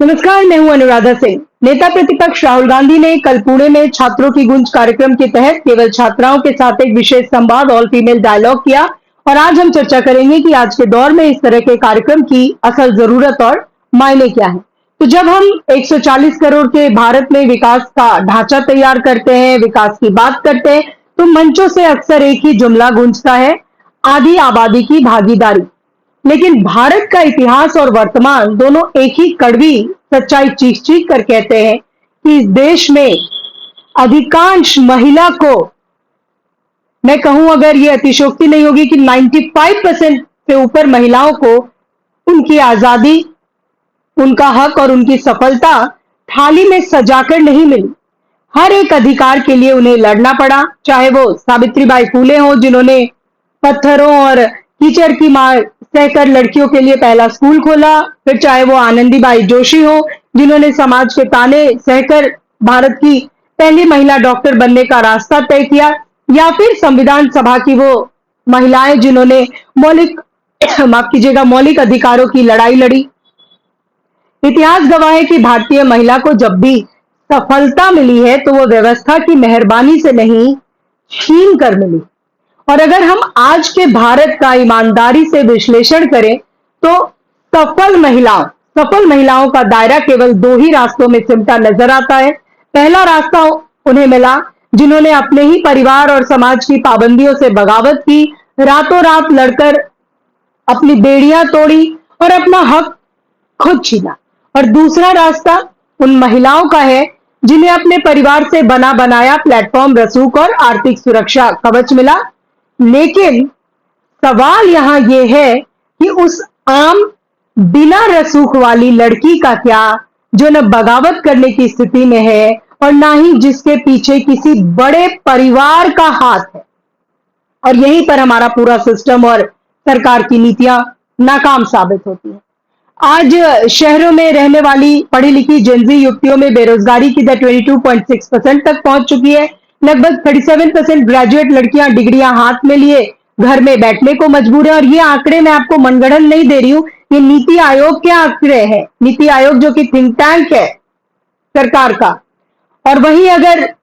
नमस्कार, मैं हूं अनुराधा सिंह। नेता प्रतिपक्ष राहुल गांधी ने कल पुणे में छात्रों की गूंज कार्यक्रम के तहत केवल छात्राओं के साथ एक विशेष संवाद ऑल फीमेल डायलॉग किया। और आज हम चर्चा करेंगे कि आज के दौर में इस तरह के कार्यक्रम की असल जरूरत और मायने क्या है। तो जब हम 140 करोड़ के भारत में विकास का ढांचा तैयार करते हैं, विकास की बात करते हैं, तो मंचों से अक्सर एक ही जुमला गूंजता है, आधी आबादी की भागीदारी। लेकिन भारत का इतिहास और वर्तमान दोनों एक ही कड़वी सच्चाई चीख चीख कर कहते हैं कि इस देश में अधिकांश महिला को, मैं कहूं अगर ये अतिशयोक्ति नहीं होगी कि 95% से ऊपर महिलाओं को उनकी आजादी, उनका हक और उनकी सफलता थाली में सजाकर नहीं मिली। हर एक अधिकार के लिए उन्हें लड़ना पड़ा, चाहे वो सावित्रीबाई फूले हो जिन्होंने पत्थरों और कीचड़ की मार सहकर लड़कियों के लिए पहला स्कूल खोला, फिर चाहे वो आनंदीबाई जोशी हो जिन्होंने समाज के ताने सहकर भारत की पहली महिला डॉक्टर बनने का रास्ता तय किया, या फिर संविधान सभा की वो महिलाएं जिन्होंने मौलिक अधिकारों की लड़ाई लड़ी। इतिहास गवाह है कि भारतीय महिला को जब भी सफलता मिली है तो वो व्यवस्था की मेहरबानी से नहीं, छीन कर मिली। और अगर हम आज के भारत का ईमानदारी से विश्लेषण करें तो सफल महिलाओं का दायरा केवल दो ही रास्तों में सिमटा नजर आता है। पहला रास्ता उन्हें मिला जिन्होंने अपने ही परिवार और समाज की पाबंदियों से बगावत की, रातों रात लड़कर अपनी बेड़ियां तोड़ी और अपना हक खुद छीना। और दूसरा रास्ता उन महिलाओं का है जिन्हें अपने परिवार से बना बनाया प्लेटफॉर्म रसूख और आर्थिक सुरक्षा कवच मिला। लेकिन सवाल यहां यह है कि उस आम बिना रसूख वाली लड़की का क्या, जो न बगावत करने की स्थिति में है और ना ही जिसके पीछे किसी बड़े परिवार का हाथ है। और यहीं पर हमारा पूरा सिस्टम और सरकार की नीतियां नाकाम साबित होती हैं। आज शहरों में रहने वाली पढ़ी लिखी जेनजी युवतियों में बेरोजगारी की दर 22.6% तक पहुंच चुकी है। लगभग 37% ग्रेजुएट लड़कियां डिग्रियां हाथ में लिए घर में बैठने को मजबूर है। और ये आंकड़े मैं आपको मनगढ़ंत नहीं दे रही हूं, ये नीति आयोग के आंकड़े हैं। नीति आयोग जो कि थिंक टैंक है सरकार का। और वहीं अगर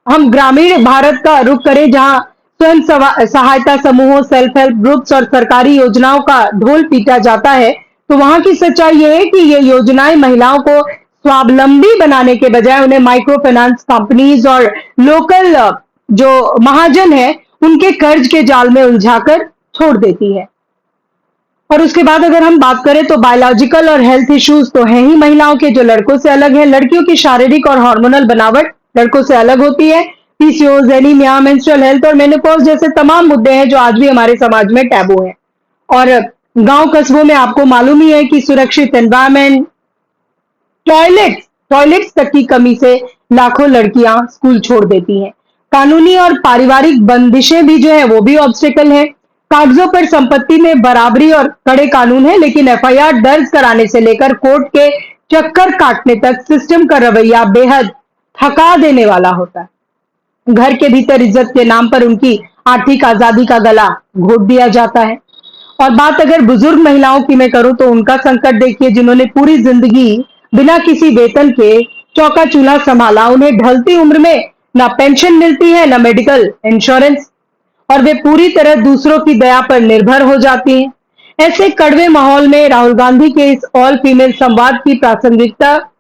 हम ग्रामीण भारत का रुख करें, जहां स्वयं सहायता समूहों, सेल्फ हेल्प ग्रुप्स और सरकारी योजनाओं का ढोल पीटा जाता है, तो वहां की सच्चाई यह है कि ये योजनाएं महिलाओं को स्वावलंबी बनाने के बजाय उन्हें माइक्रो फाइनेंस कंपनीज और लोकल जो महाजन है उनके कर्ज के जाल में उलझाकर छोड़ देती है। और उसके बाद अगर हम बात करें तो बायोलॉजिकल और हेल्थ इश्यूज तो हैं ही महिलाओं के, जो लड़कों से अलग है। लड़कियों की शारीरिक और हार्मोनल बनावट लड़कों से अलग होती है। पीसीओएस, एनीमिया, मेंस्ट्रुअल हेल्थ और मेनोपॉज जैसे तमाम मुद्दे हैं जो आज भी हमारे समाज में टैबू हैं। और गांव कस्बों में आपको मालूम ही है कि सुरक्षित एनवायरमेंट, टॉयलेट्स तक की कमी से लाखों लड़कियां स्कूल छोड़ देती हैं। कानूनी और पारिवारिक बंदिशें भी जो है वो भी ऑब्स्टेकल है। कागजों पर संपत्ति में बराबरी और कड़े कानून है, लेकिन एफआईआर दर्ज कराने से लेकर कोर्ट के चक्कर काटने तक सिस्टम का रवैया बेहद थका देने वाला होता है। घर के भीतर इज्जत के नाम पर उनकी आर्थिक आजादी का गला घोट दिया जाता है। और बात अगर बुजुर्ग महिलाओं की मैं करूं तो उनका संकट देखिए, जिन्होंने पूरी जिंदगी बिना किसी वेतन के चौका चूल्हा संभाला। उन्हें ढलती उम्र में ना पेंशन मिलती है, ना मेडिकल इंश्योरेंस, और वे पूरी तरह दूसरों की दया पर निर्भर हो जाती हैं। ऐसे कड़वे माहौल में राहुल गांधी के इस ऑल फीमेल संवाद की प्रासंगिकता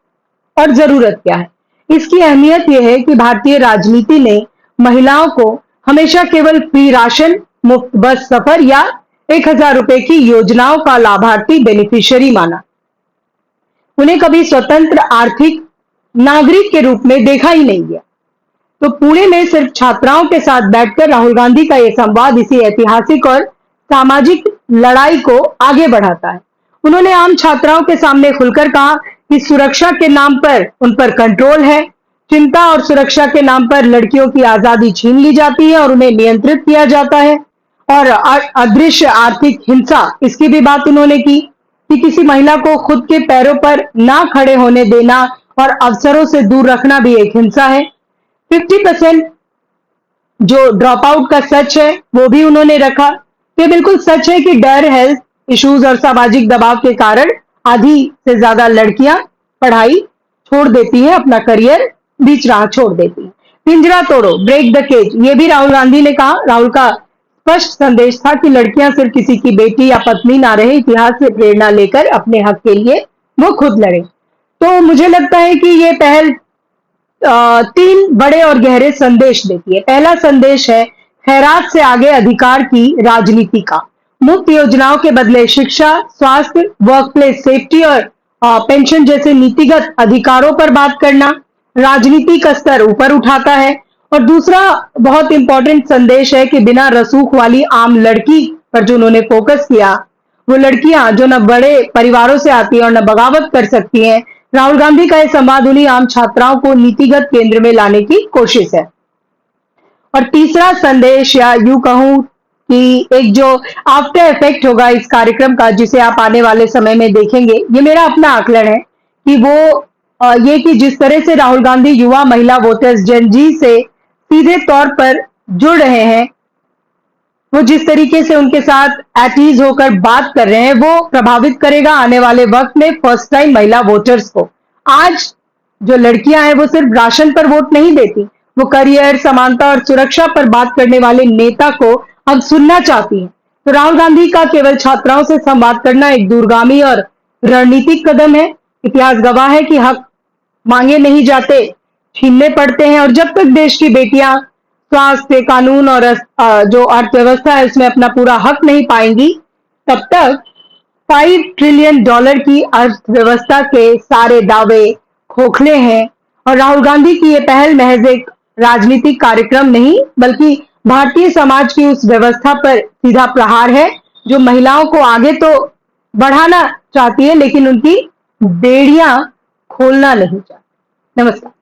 और जरूरत क्या है? इसकी अहमियत यह है कि भारतीय राजनीति ने महिलाओं को हमेशा केवल फ्री राशन, मुफ्त बस सफर या 1000 रुपए की योजनाओं का लाभार्थी बेनिफिशियरी माना। उन्हें कभी स्वतंत्र आर्थिक नागरिक के रूप में देखा ही नहीं गया। तो पुणे में सिर्फ छात्राओं के साथ बैठकर राहुल गांधी का यह संवाद इसी ऐतिहासिक और सामाजिक लड़ाई को आगे बढ़ाता है। उन्होंने आम छात्राओं के सामने खुलकर कहा कि सुरक्षा के नाम पर उन पर कंट्रोल है, चिंता और सुरक्षा के नाम पर लड़कियों की आजादी छीन ली जाती है और उन्हें नियंत्रित किया जाता है। और अदृश्य आर्थिक हिंसा, इसकी भी बात उन्होंने की कि किसी महिला को खुद के पैरों पर ना खड़े होने देना और अवसरों से दूर रखना भी एक हिंसा है। 50% जो ड्रॉप आउट का सच है वो भी उन्होंने रखा। ये बिल्कुल सच है कि डर, हेल्थ इश्यूज और सामाजिक दबाव के कारण आधी से ज्यादा लड़कियां पढ़ाई छोड़ देती है, अपना करियर बीच राह छोड़ देती है। पिंजरा तोड़ो, ब्रेक द केज, ये भी राहुल गांधी ने कहा। राहुल का स्पष्ट संदेश था कि लड़कियां सिर्फ किसी की बेटी या पत्नी ना रहे, इतिहास से प्रेरणा लेकर अपने हक के लिए वो खुद लड़े। तो मुझे लगता है कि ये पहल तीन बड़े और गहरे संदेश देती है। पहला संदेश है खैरात से आगे अधिकार की राजनीति का। मुफ्त योजनाओं के बदले शिक्षा, स्वास्थ्य, वर्कप्लेस सेफ्टी और पेंशन जैसे नीतिगत अधिकारों पर बात करना राजनीति का स्तर ऊपर उठाता है। और दूसरा बहुत इंपॉर्टेंट संदेश है कि बिना रसूख वाली आम लड़की पर जो उन्होंने फोकस किया, वो लड़कियां जो न बड़े परिवारों से आती हैं और न बगावत कर सकती हैं। राहुल गांधी का यह संवाद उन्हीं आम छात्राओं को नीतिगत केंद्र में लाने की कोशिश है। और तीसरा संदेश, या यूं कहूं कि एक जो आफ्टर इफेक्ट होगा इस कार्यक्रम का, जिसे आप आने वाले समय में देखेंगे, ये मेरा अपना आकलन है कि वो ये कि जिस तरह से राहुल गांधी युवा महिला वोटर्स जेन जी से सीधे तौर पर जुड़ रहे हैं, वो जिस तरीके से उनके साथ एट ईज होकर बात कर रहे हैं, वो प्रभावित करेगा आने वाले वक्त में फर्स्ट टाइम महिला वोटर्स को। आज जो लड़कियां हैं वो सिर्फ राशन पर वोट नहीं देती, वो करियर, समानता और सुरक्षा पर बात करने वाले नेता को अब सुनना चाहती हैं। तो राहुल गांधी का केवल छात्राओं से संवाद करना एक दूरगामी और रणनीतिक कदम है। इतिहास गवाह है कि हक मांगे नहीं जाते, छीनने पड़ते हैं। और जब तक देश की बेटियां स्वास्थ्य, कानून और जो अर्थव्यवस्था है उसमें अपना पूरा हक नहीं पाएंगी, तब तक $5 ट्रिलियन की अर्थव्यवस्था के सारे दावे खोखले हैं। और राहुल गांधी की ये पहल महज एक राजनीतिक कार्यक्रम नहीं, बल्कि भारतीय समाज की उस व्यवस्था पर सीधा प्रहार है जो महिलाओं को आगे तो बढ़ाना चाहती है, लेकिन उनकी बेड़ियां खोलना नहीं चाहती। नमस्कार।